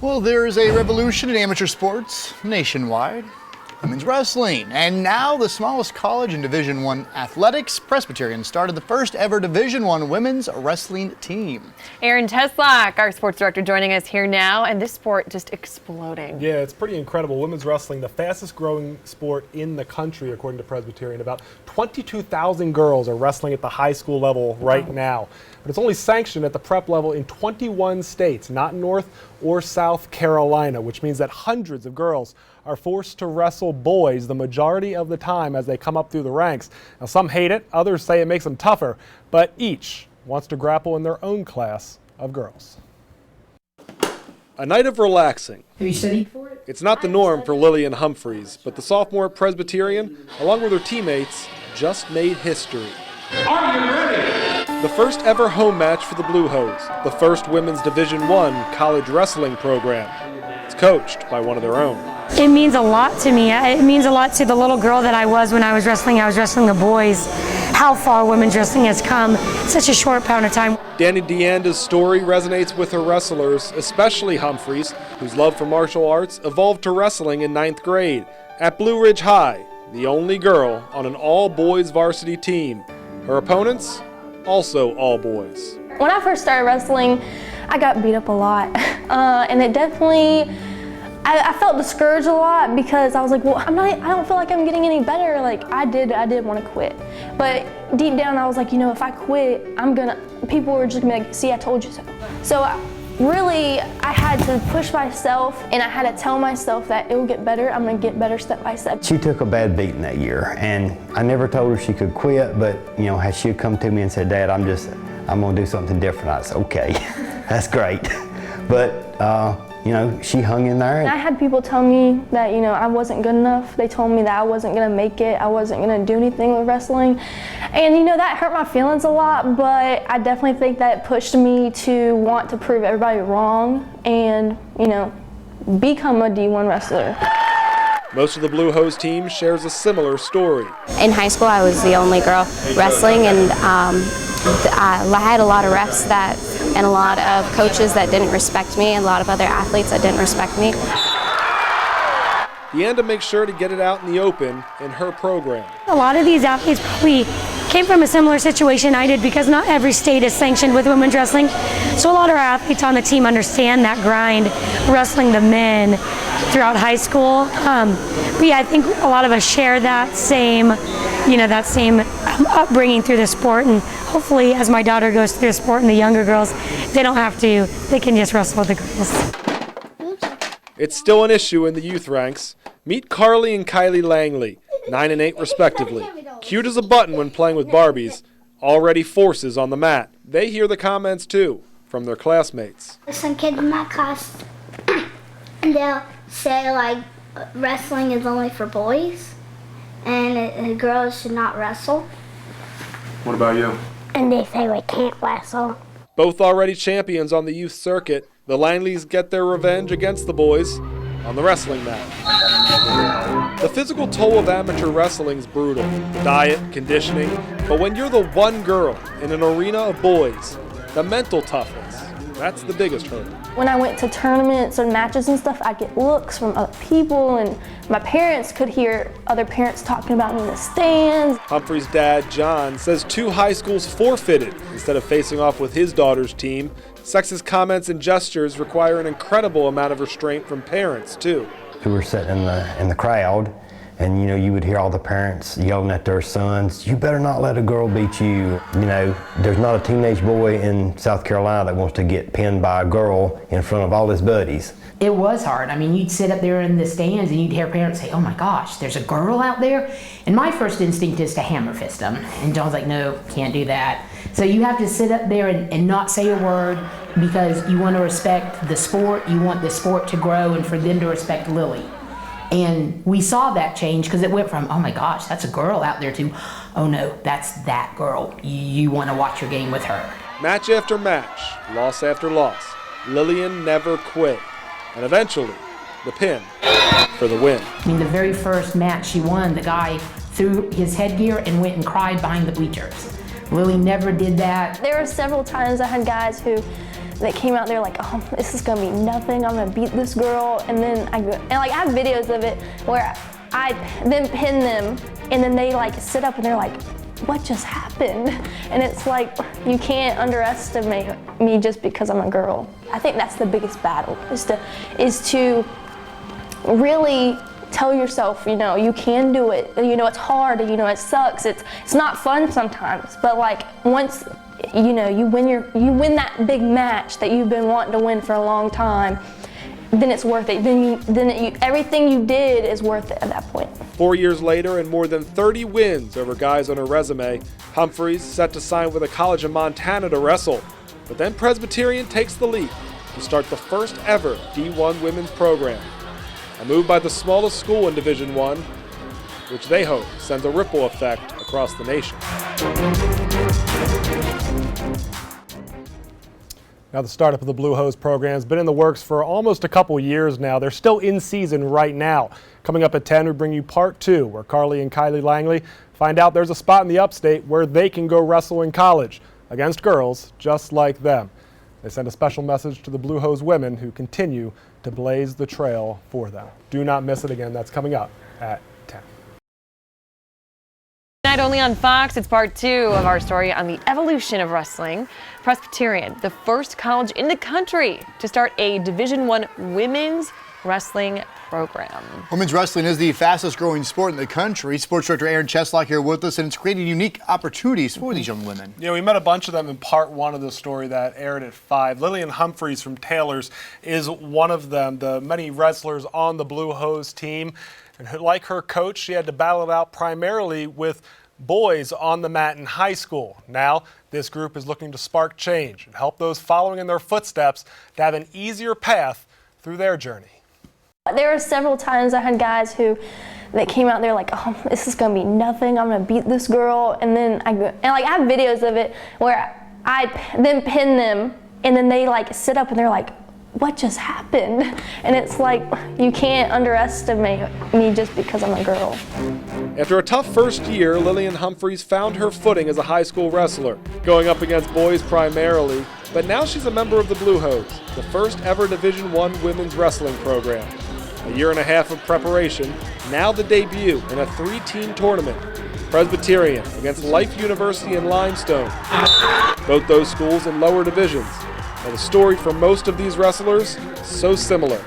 Well, there is a revolution in amateur sports nationwide. Women's wrestling. And now the smallest college in Division I athletics, Presbyterian, started the first ever Division I women's wrestling team. Aaron Teslak, our sports director, joining us here now, and this sport just exploding. Yeah, it's pretty incredible. Women's wrestling, the fastest growing sport in the country, according to Presbyterian. About 22,000 girls are wrestling at the high school level right now. But it's only sanctioned at the prep level in 21 states, not North or South Carolina, which means that hundreds of girls are forced to wrestle boys the majority of the time as they come up through the ranks. Now, some hate it, others say it makes them tougher, but each wants to grapple in their own class of girls. A night of relaxing. Have you studied for it? It's not the norm for Lillian Humphreys, but the sophomore at Presbyterian, along with her teammates, just made history. Are you ready? The first ever home match for the Blue Hose, the first women's Division I college wrestling program. It's coached by one of their own. It means a lot to me. It means a lot to the little girl that I was when I was wrestling. I was wrestling the boys. How far women's wrestling has come in such a short amount of time. Danny Deanda's story resonates with her wrestlers, especially Humphreys, whose love for martial arts evolved to wrestling in 9th grade at Blue Ridge High, the only girl on an all-boys varsity team. Her opponents, also all boys. When I first started wrestling, I got beat up a lot, and it definitely, I felt discouraged a lot because I was like, well, I don't feel like I'm getting any better. Like I did want to quit, but deep down I was like, you know, if I quit, people were just gonna be like, see, I told you so. So really, I had to push myself, and I had to tell myself that it will get better. I'm gonna get better step by step. She took a bad beating that year, and I never told her she could quit, but you know, had she come to me and said, Dad, I'm gonna do something different, I said, okay, that's great. But you know, she hung in there. I had people tell me that, you know, I wasn't good enough. They told me that I wasn't gonna make it. I wasn't gonna do anything with wrestling. And you know, that hurt my feelings a lot, but I definitely think that it pushed me to want to prove everybody wrong and, you know, become a D1 wrestler. Most of the Blue Hose team shares a similar story. In high school, I was the only girl wrestling, and I had a lot of refs and a lot of coaches that didn't respect me, and a lot of other athletes that didn't respect me. Deanda makes sure to get it out in the open in her program. A lot of these athletes probably came from a similar situation I did because not every state is sanctioned with women's wrestling. So a lot of our athletes on the team understand that grind, wrestling the men throughout high school. But yeah, I think a lot of us share that same, upbringing through the sport, and hopefully as my daughter goes through the sport and the younger girls, they don't have to, they can just wrestle with the girls. It's still an issue in the youth ranks. Meet Carly and Kylie Langley, 9 and 8 respectively. Cute as a button when playing with Barbies, already forces on the mat. They hear the comments too, from their classmates. Some kids in my class, they'll say like wrestling is only for boys and girls should not wrestle. What about you? And they say we can't wrestle. Both already champions on the youth circuit, the Langleys get their revenge against the boys on the wrestling mat. The physical toll of amateur wrestling is brutal. Diet, conditioning, but when you're the one girl in an arena of boys, the mental toughness, that's the biggest hurdle. When I went to tournaments and matches and stuff, I'd get looks from other people, and my parents could hear other parents talking about me in the stands. Humphrey's dad, John, says 2 high schools forfeited instead of facing off with his daughter's team. Sexist comments and gestures require an incredible amount of restraint from parents, too. We were sitting in the crowd, and you know, you would hear all the parents yelling at their sons, you better not let a girl beat you. You know, there's not a teenage boy in South Carolina that wants to get pinned by a girl in front of all his buddies. It was hard. I mean, you'd sit up there in the stands and you'd hear parents say, oh my gosh, there's a girl out there? And my first instinct is to hammer fist them. And John's like, no, can't do that. So you have to sit up there and not say a word because you want to respect the sport, you want the sport to grow and for them to respect Lily. And we saw that change because it went from, oh my gosh, that's a girl out there, to, oh no, that's that girl. You want to watch your game with her. Match after match, loss after loss, Lillian never quit. And eventually, the pin for the win. I mean, the very first match she won, the guy threw his headgear and went and cried behind the bleachers. Lily never did that. There were several times I had guys who that came out there like, oh, this is gonna be nothing, I'm gonna beat this girl, and then I have videos of it where I then pin them, and then they like sit up and they're like, what just happened? And it's like, you can't underestimate me just because I'm a girl. I think that's the biggest battle, is to really tell yourself, you can do it. It's hard, it sucks. It's not fun sometimes, but like once you win that big match that you've been wanting to win for a long time, then it's worth it. Everything you did is worth it at that point. 4 years later and more than 30 wins over guys on her resume, Humphries set to sign with a college in Montana to wrestle. But then Presbyterian takes the leap to start the first ever D1 women's program. A move by the smallest school in Division I, which they hope sends a ripple effect across the nation. Now, the startup of the Blue Hose program has been in the works for almost a couple years now. They're still in season right now. Coming up at 10, we bring you part 2, where Carly and Kylie Langley find out there's a spot in the upstate where they can go wrestle in college against girls just like them. They send a special message to the Blue Hose women who continue to blaze the trail for them. Do not miss it again. That's coming up at 10. Tonight only on Fox, it's part 2 of our story on the evolution of wrestling. Presbyterian, the first college in the country to start a Division I women's wrestling program. Women's wrestling is the fastest growing sport in the country. Sports director Aaron Cheslock here with us, and it's created unique opportunities for these young women. Yeah, we met a bunch of them in part 1 of the story that aired at 5. Lillian Humphries from Taylor's is one of them, the many wrestlers on the Blue Hose team. And like her coach, she had to battle it out primarily with boys on the mat in high school. Now, this group is looking to spark change and help those following in their footsteps to have an easier path through their journey. There were several times I had guys that came out there like, oh, this is gonna be nothing, I'm gonna beat this girl, and then I have videos of it where I then pin them, and then they like sit up and they're like, what just happened? And it's like, you can't underestimate me just because I'm a girl. After a tough first year, Lillian Humphries found her footing as a high school wrestler, going up against boys primarily, but now she's a member of the Blue Hose, the first ever Division I women's wrestling program. A year and a half of preparation, now the debut in a 3-team tournament. Presbyterian against Life University in Limestone, both those schools in lower divisions. And the story for most of these wrestlers, so similar.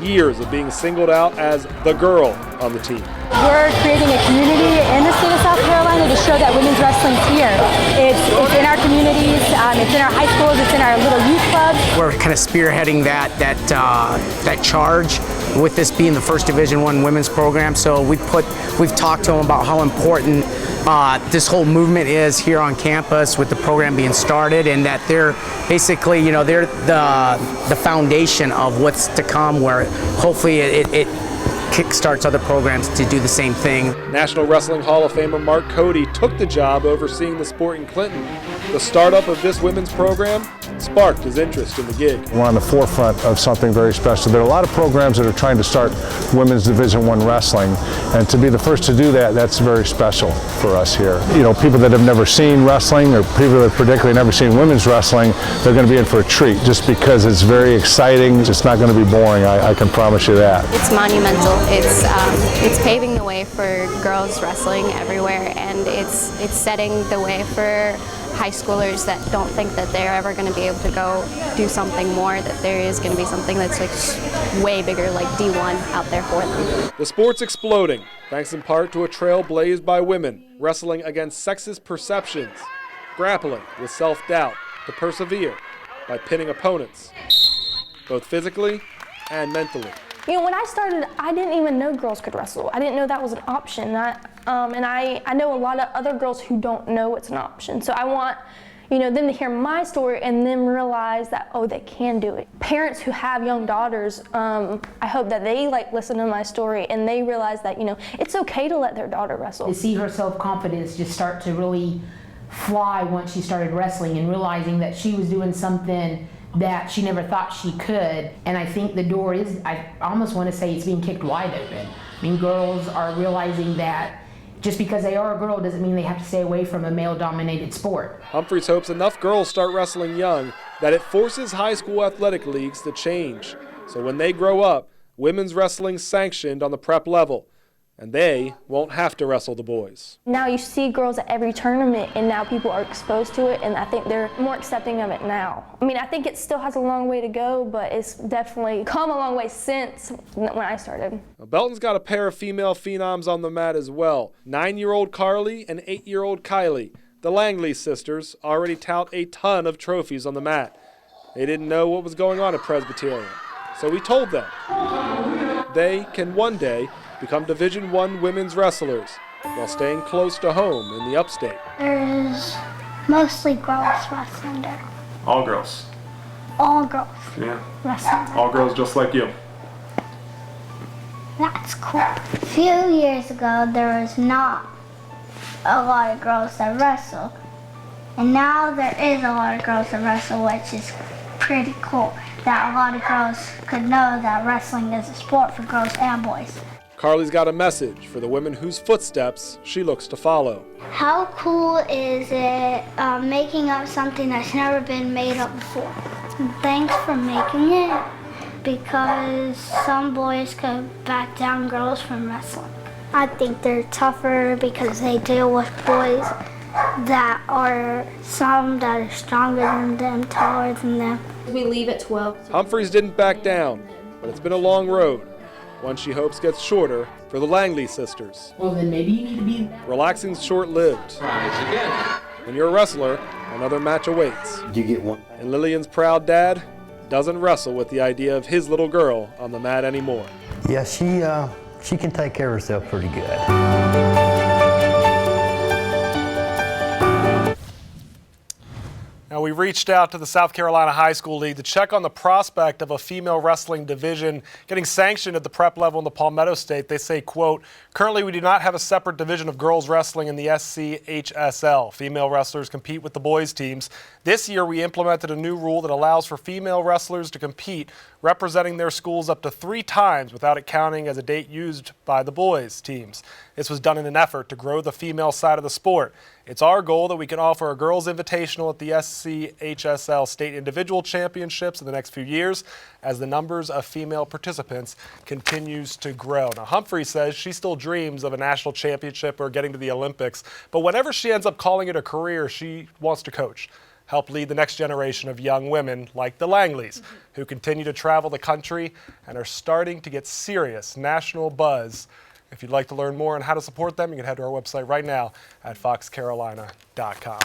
Years of being singled out as the girl on the team. We're creating a community in the state of South Carolina to show that women's wrestling's here. It's in our communities, it's in our high schools, it's in our little youth clubs. We're kind of spearheading that charge with this being the first Division I women's program. So we've talked to them about how important this whole movement is here on campus with the program being started, and that they're basically, they're the foundation of what's to come, where hopefully it kickstarts other programs to do the same thing. National Wrestling Hall of Famer Mark Cody took the job overseeing the sport in Clinton. The startup of this women's program sparked his interest in the gig. We're on the forefront of something very special. There are a lot of programs that are trying to start women's Division I wrestling, and to be the first to do that, that's very special for us here. People that have never seen wrestling, or people that have particularly never seen women's wrestling, they're going to be in for a treat just because it's very exciting. It's not going to be boring, I can promise you that. It's monumental. It's paving the way for girls wrestling everywhere, and it's setting the way for high schoolers that don't think that they're ever going to be able to go do something more, that there is going to be something that's like way bigger, like D1 out there for them. The sport's exploding, thanks in part to a trail blazed by women wrestling against sexist perceptions, grappling with self-doubt to persevere by pinning opponents, both physically and mentally. When I started, I didn't even know girls could wrestle. I didn't know that was an option. And I know a lot of other girls who don't know it's an option. So I want, them to hear my story and then realize that, oh, they can do it. Parents who have young daughters, I hope that they listen to my story and they realize that, it's okay to let their daughter wrestle. To see her self-confidence just start to really fly once she started wrestling and realizing that she was doing something that she never thought she could. And I think the door is, I almost want to say it's being kicked wide open. I mean, girls are realizing that just because they are a girl doesn't mean they have to stay away from a male-dominated sport. Humphries hopes enough girls start wrestling young that it forces high school athletic leagues to change. So when they grow up, women's wrestling's sanctioned on the prep level, and they won't have to wrestle the boys. Now you see girls at every tournament, and now people are exposed to it, and I think they're more accepting of it now. I mean, I think it still has a long way to go, but it's definitely come a long way since when I started. Now, Belton's got a pair of female phenoms on the mat as well. 9-year-old Carly and 8-year-old Kylie. The Langley sisters already tout a ton of trophies on the mat. They didn't know what was going on at Presbyterian, so we told them they can one day become Division I women's wrestlers while staying close to home in the upstate. There's mostly girls wrestling there. All girls. All girls Yeah. wrestling there. All girls just like you. That's cool. A few years ago, there was not a lot of girls that wrestle. And now there is a lot of girls that wrestle, which is pretty cool. That a lot of girls could know that wrestling is a sport for girls and boys. Carly's got a message for the women whose footsteps she looks to follow. How cool is it making up something that's never been made up before? Thanks for making it, because some boys could back down girls from wrestling. I think they're tougher because they deal with boys that are some that are stronger than them, taller than them. We leave at 12. Humphreys didn't back down, but it's been a long road. One she hopes gets shorter for the Langley sisters. Well, then maybe you need to be. Relaxing's short-lived. When you're a wrestler, another match awaits. Did you get one? And Lillian's proud dad doesn't wrestle with the idea of his little girl on the mat anymore. Yeah, she can take care of herself pretty good. Now, we reached out to the South Carolina High School League to check on the prospect of a female wrestling division getting sanctioned at the prep level in the Palmetto State. They say, quote, currently we do not have a separate division of girls wrestling in the SCHSL. Female wrestlers compete with the boys teams. This year we implemented a new rule that allows for female wrestlers to compete representing their schools up to 3 times without it counting as a date used by the boys teams. This was done in an effort to grow the female side of the sport. It's our goal that we can offer a girls' invitational at the SCHSL State Individual Championships in the next few years as the numbers of female participants continues to grow. Now, Humphrey says she still dreams of a national championship or getting to the Olympics, but whenever she ends up calling it a career, she wants to coach, help lead the next generation of young women like the Langleys, who continue to travel the country and are starting to get serious national buzz. If you'd like to learn more on how to support them, you can head to our website right now at foxcarolina.com.